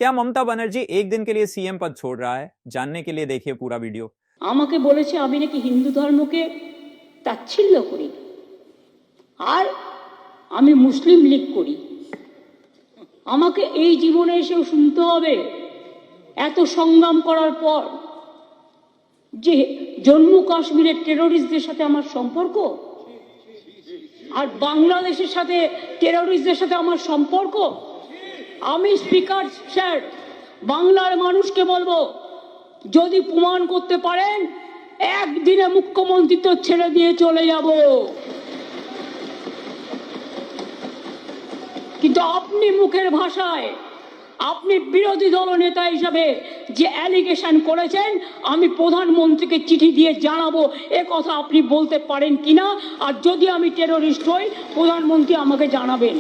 क्या ममता बनर्जी एक दिन के लिए सीएम पद छोड़ रहा है? जानने के लिए देखिए पूरा वीडियो। আমাকে বলেছে আমি নাকি হিন্দু ধর্মকে তাচ্ছিল্য করি আর আমি মুসলিম লীগ করি। আমাকে এই জীবনে এসেও শুনতে হবে এত সংগ্রাম করার পর যে জম্মু কাশ্মীরের টেররিস্টদের সাথে আমার সম্পর্ক আর বাংলাদেশের সাথে টেররিস্টদের সাথে আমার সম্পর্ক। আমি স্পিকার স্যার বাংলার মানুষকে বলবো, যদি প্রমাণ করতে পারেন একদিনে মুখ্যমন্ত্রী তো ছেড়ে দিয়ে চলে যাব, কিন্তু আপনি মুখের ভাষায় আপনি বিরোধী দল নেতা হিসাবে যে অ্যালিগেশন করেছেন আমি প্রধানমন্ত্রীকে চিঠি দিয়ে জানাবো এ কথা আপনি বলতে পারেন কিনা, আর যদি আমি টেররিস্ট হই প্রধানমন্ত্রী আমাকে জানাবেন।